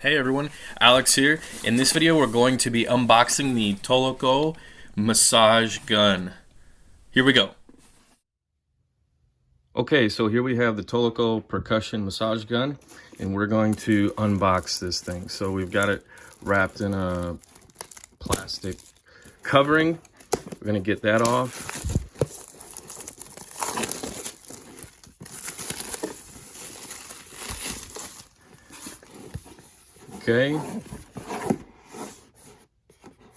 Hey everyone, Alex here. In this video we're going to be unboxing the TOLOCO Massage Gun. Here we go. Okay, so here we have the TOLOCO Percussion Massage Gun, and we're going to unbox this thing. So we've got it wrapped in a plastic covering. We're going to get that off. Okay,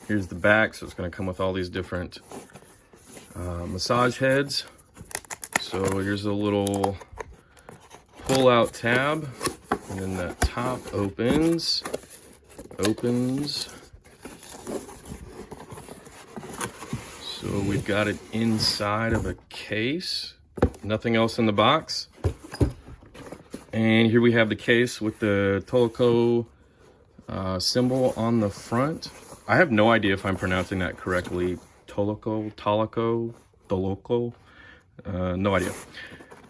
here's the back, so it's going to come with all these different massage heads. So here's a little pull-out tab, and then that top opens. So we've got it inside of a case, nothing else in the box. And here we have the case with the TOLOCO symbol on the front. I have no idea if I'm pronouncing that correctly. TOLOCO. No idea.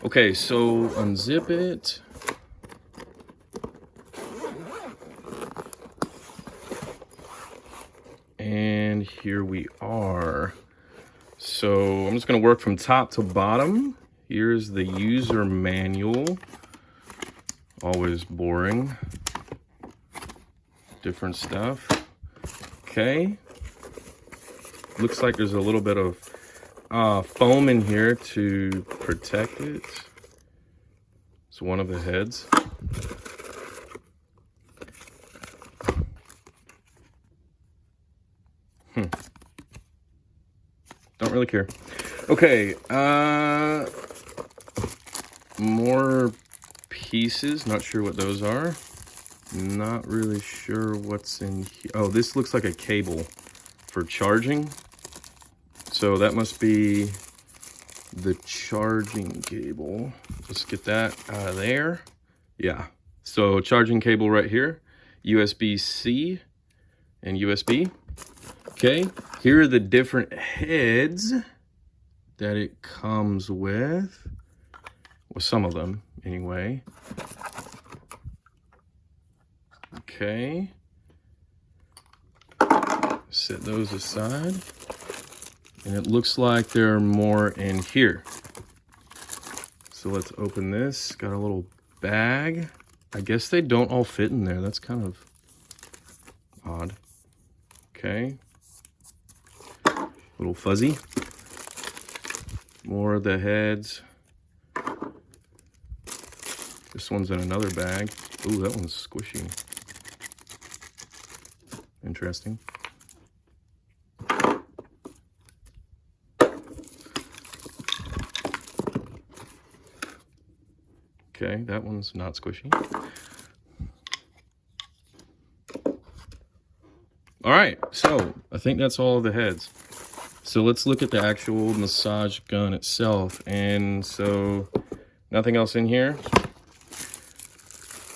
Okay, so unzip it. And here we are. So I'm just gonna work from top to bottom. Here's the user manual. Always boring. Different stuff. Okay. Looks like there's a little bit of foam in here to protect it. It's one of the heads. Don't really care. Okay. More pieces. Not sure what those are. Not really sure what's in here. Oh, this looks like a cable for charging. So that must be the charging cable. Let's get that out of there. Yeah. So charging cable right here. USB-C and USB. Okay. Here are the different heads that it comes with. Well, some of them anyway. Okay, set those aside, and it looks like there are more in here. So let's open this. Got a little bag. I guess they don't all fit in there. That's kind of odd. Okay, a little fuzzy. More of the heads. This one's in another bag. Ooh, that one's squishy. Interesting. Okay, that one's not squishy. All right, so I think that's all of the heads. So let's look at the actual massage gun itself. And so nothing else in here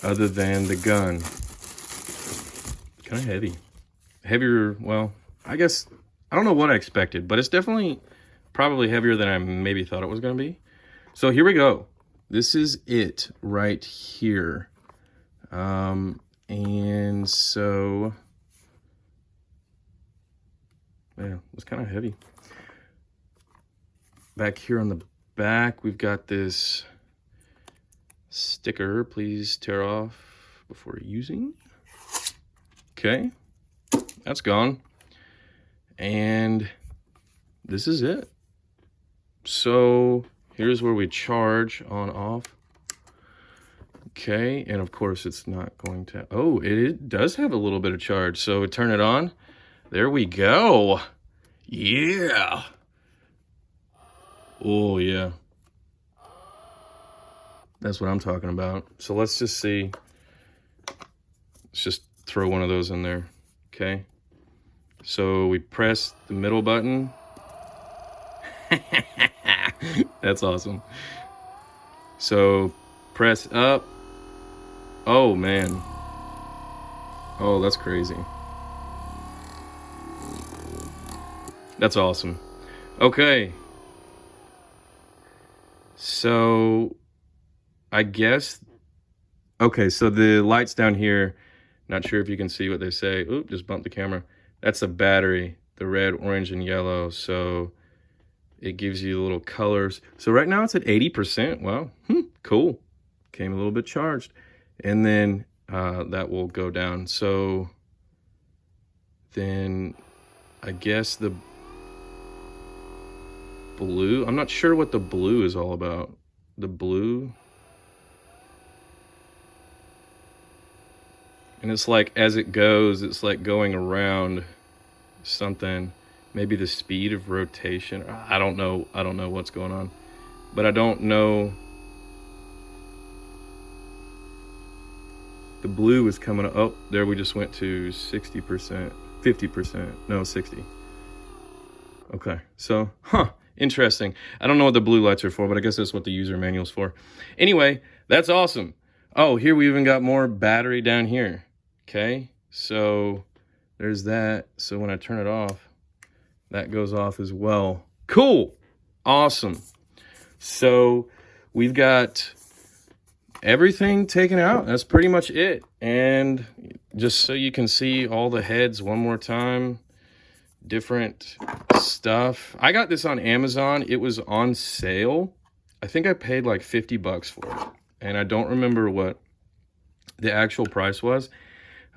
other than the gun. Kind of heavy. Heavier, well, I guess, I don't know what I expected, but it's definitely probably heavier than I maybe thought it was going to be. So here we go. This is it right here. And so, yeah, it's kind of heavy. Back here on the back, we've got this sticker. Please tear off before using. Okay. That's gone. And this is it. So here's where we charge on off. Okay, and of course it's not going to, oh, it does have a little bit of charge. So we turn it on. There we go. Yeah. Oh yeah. That's what I'm talking about. So let's just see. Let's just throw one of those in there. Okay. So we press the middle button. That's awesome. So press up. Oh man. Oh, that's crazy. That's awesome. Okay. So I guess, okay, so the lights down here Not sure if you can see what they say. Oop, just bumped the camera. That's the battery, the red, orange, and yellow. So it gives you the little colors. So right now it's at 80%. Wow, cool. Came a little bit charged. And then that will go down. So then I guess the blue, I'm not sure what the blue is all about. The blue. And it's like, as it goes, it's like going around something. Maybe the speed of rotation. I don't know what's going on. But I don't know. The blue is coming up. Oh, there we just went to 60%, 50%, no, 60. Okay, so, interesting. I don't know what the blue lights are for, but I guess that's what the user manual's for. Anyway, that's awesome. Oh, here we even got more battery down here. Okay, so there's that. So when I turn it off, that goes off as well. Cool, awesome. So we've got everything taken out. That's pretty much it. And just so you can see all the heads one more time, different stuff. I got this on Amazon. It was on sale. I think I paid like 50 bucks for it. And I don't remember what the actual price was.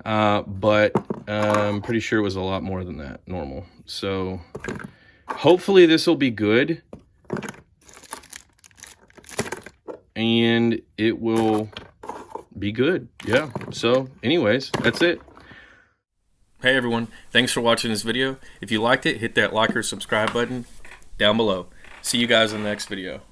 But I'm pretty sure it was a lot more than that, normal. So hopefully this will be good. And it will be good. Yeah. So anyways, that's it. Hey everyone, thanks for watching this video. If you liked it, hit that like or subscribe button down below. See you guys in the next video.